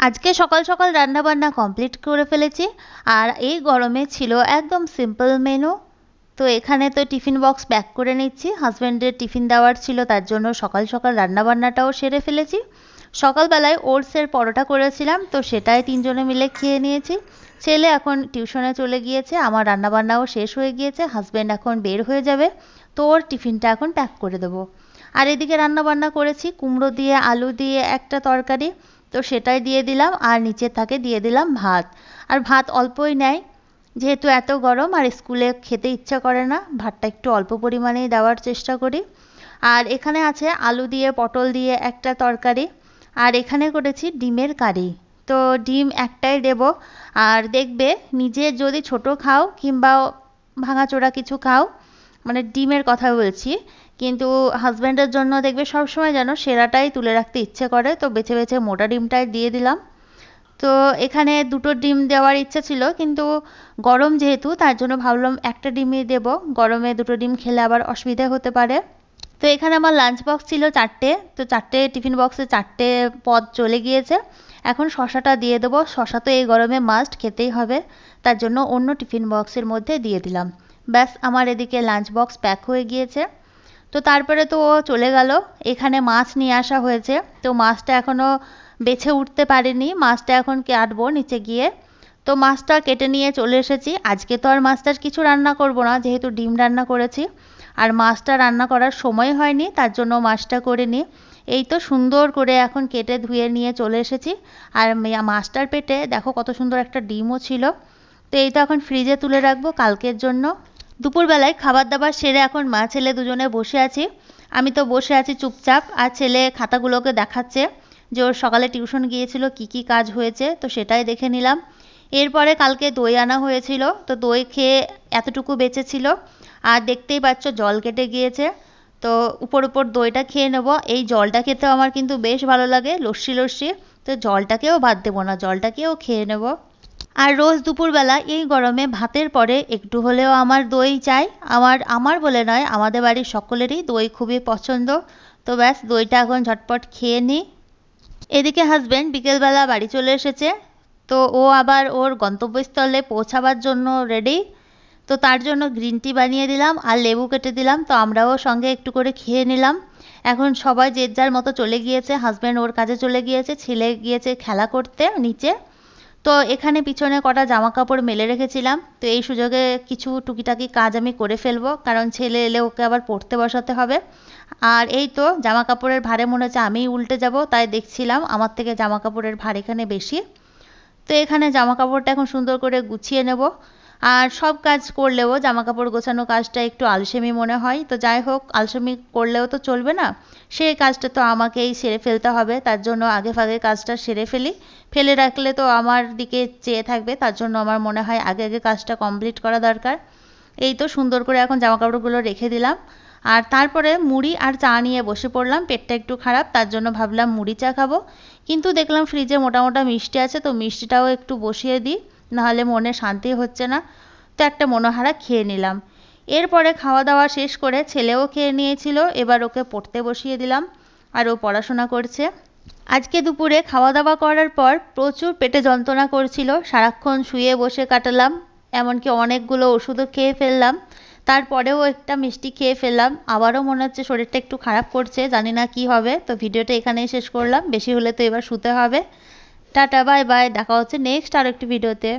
আজকে সকাল সকাল রান্না বান্না কমপ্লিট করে ফেলেছি। আর এই গরমে ছিল একদম সিম্পল মেনু। তো এখানে তো টিফিন বক্স প্যাক করে নিচ্ছি, হাজব্যান্ডের টিফিন দেওয়ার ছিল, তার জন্য সকাল সকাল রান্না বান্নাটাও সেরে ফেলেছি। সকালবেলায় ওটসের পরোটা করেছিলাম, তো সেটাই তিনজনে মিলে খেয়ে নিয়েছি। ছেলে এখন টিউশনে চলে গিয়েছে, আমার রান্নাবান্নাও শেষ হয়ে গিয়েছে, হাজব্যান্ড এখন বের হয়ে যাবে, তো ওর টিফিনটা এখন প্যাক করে দেবো। আর এদিকে রান্নাবান্না করেছি কুমড়ো দিয়ে আলু দিয়ে একটা তরকারি, তো সেটাই দিয়ে দিলাম, আর নিচের থাকে দিয়ে দিলাম ভাত। আর ভাত অল্পই নেয়, যেহেতু এত গরম আর স্কুলে খেতে ইচ্ছা করে না, ভাতটা একটু অল্প পরিমাণেই দেওয়ার চেষ্টা করি। আর এখানে আছে আলু দিয়ে পটল দিয়ে একটা তরকারি, আর এখানে করেছি ডিমের কারি। তো ডিম একটাই দেব। আর দেখবে, নিজে যদি ছোট খাও কিংবা ভাঙাচোরা কিছু খাও, মানে ডিমের কথা বলছি, কিন্তু হাজব্যান্ডের জন্য দেখবে সবসময় যেন সেরাটাই তুলে রাখতে ইচ্ছে করে, তো বেছে বেছে মোটা ডিমটাই দিয়ে দিলাম। তো এখানে দুটো ডিম দেওয়ার ইচ্ছা ছিল, কিন্তু গরম যেহেতু তার জন্য ভাবলাম একটা ডিমই দেব, গরমে দুটো ডিম খেলে আবার অসুবিধা হতে পারে। তো এখানে আমার লাঞ্চ বক্স ছিল চারটে, তো চারটে টিফিন বক্সে চারটে পদ চলে গিয়েছে। এখন শশাটা দিয়ে দেবো, শশা তো এই গরমে মাস্ট খেতেই হবে, তার জন্য অন্য টিফিন বক্সের মধ্যে দিয়ে দিলাম। ব্যাস, আমার এদিকে লাঞ্চ বক্স প্যাক হয়ে গিয়েছে। তো তারপরে তো ও চলে গেল। এখানে মাছ নিয়ে আসা হয়েছে, তো মাছটা এখনও বেছে উঠতে পারিনি, মাছটা এখন কাটবো নিচে গিয়ে। তো মাছটা কেটে নিয়ে চলে এসেছি। আজকে তো আর মাছটার কিছু রান্না করব না, যেহেতু ডিম রান্না করেছি, আর মাছটা রান্না করার সময় হয়নি, তার জন্য মাছটা করিনি। এই তো সুন্দর করে এখন কেটে ধুয়ে নিয়ে চলে এসেছি। আর মাছটার পেটে দেখো কত সুন্দর একটা ডিমও ছিল। তো এই তো এখন ফ্রিজে তুলে রাখবো কালকের জন্য। দুপুরবেলায় খাবার দাবার সেরে এখন মা ছেলে দুজনে বসে আছি। আমি তো বসে আছি চুপচাপ, আর ছেলে খাতাগুলোকে দেখাচ্ছে যে ওর সকালে টিউশন গিয়েছিল কি কি কাজ হয়েছে, তো সেটাই দেখে নিলাম। এরপরে কালকে দই আনা হয়েছিল, তো দই খেয়ে এতটুকু বেঁচেছিল। আর দেখতেই পাচ্ছ জল কেটে গিয়েছে, তো উপর উপর দইটা খেয়ে নেব। এই জলটা খেতেও আমার কিন্তু বেশ ভালো লাগে, লস্যি লস্যি, তো জলটাকেও বাদ দেবো না, জলটাকেও খেয়ে নেব। আর রোজ দুপুরবেলা এই গরমে ভাতের পরে একটু হলেও আমার দই চাই। আমার বলে নয়, আমাদের বাড়ির সকলেরই দই খুবই পছন্দ। তো ব্যাস, দইটা এখন ঝটপট খেয়ে নিই। এদিকে হাজব্যান্ড বিকেলবেলা বাড়ি চলে এসেছে, তো ও আবার ওর গন্তব্যস্থলে পৌঁছাবার জন্য রেডি। তো তার জন্য গ্রিন টি বানিয়ে দিলাম আর লেবু কেটে দিলাম, তো আমরাও সঙ্গে একটু করে খেয়ে নিলাম। এখন সবাই যে যার মতো চলে গিয়েছে, হাজব্যান্ড ওর কাজে চলে গিয়েছে, ছেলে গিয়েছে খেলা করতে নিচে। তো এখানে পিছনে কটা জামা কাপড় মেলে রেখেছিলাম, তো এই সুযোগে কিছু টুকিটাকি কাজ আমি করে ফেলবো, কারণ ছেলে এলে ওকে আবার পড়তে বসাতে হবে। আর এই তো জামা কাপড়ের ভারে মনে হচ্ছে আমিই উল্টে যাব, তাই দেখছিলাম আমার থেকে জামা কাপড়ের ভার এখানে বেশি। তো এখানে জামা কাপড়টা এখন সুন্দর করে গুছিয়ে নেব। আর সব কাজ করলেও জামা কাপড় গোছানো কাজটা একটু আলসেমি মনে হয়, তো যাই হোক, আলসেমি করলেও তো চলবে না, সেই কাজটা তো আমাকেই সেরে ফেলতে হবে, তার জন্য আগে ভাগে কাজটা সেরে ফেলি। ফেলে রাখলে তো আমার দিকে চেয়ে থাকবে, তার জন্য আমার মনে হয় আগে আগে কাজটা কমপ্লিট করা দরকার। এই তো সুন্দর করে এখন জামা কাপড়গুলো রেখে দিলাম। আর তারপরে মুড়ি আর চা নিয়ে বসে পড়লাম, পেটটা একটু খারাপ, তার জন্য ভাবলাম মুড়ি চা খাবো। কিন্তু দেখলাম ফ্রিজে মোটা মোটা মিষ্টি আছে, তো মিষ্টিটাও একটু বসিয়ে দিই, নাহলে মনে শান্তি হচ্ছে না। তো একটা মনোহারা খেয়ে নিলাম। এরপরে খাওয়া দাওয়া শেষ করে ছেলেও খেয়ে নিয়েছিল, এবার ওকে পড়তে বসিয়ে দিলাম, আর ও পড়াশোনা করছে। আজকে দুপুরে খাওয়া দাওয়া করার পর প্রচুর পেটে যন্ত্রণা করছিল, সারাক্ষণ শুয়ে বসে কাটালাম, এমনকি অনেকগুলো ওষুধও খেয়ে ফেললাম। তারপরেও একটা মিষ্টি খেয়ে ফেললাম, আবারও মনে হচ্ছে শরীরটা একটু খারাপ করছে, জানি না কি হবে। তো ভিডিওটা এখানেই শেষ করলাম, বেশি হলে তো এবার শুতে হবে। টাটা, বাই বাই, দেখা হচ্ছে নেক্সট আর একটি ভিডিওতে।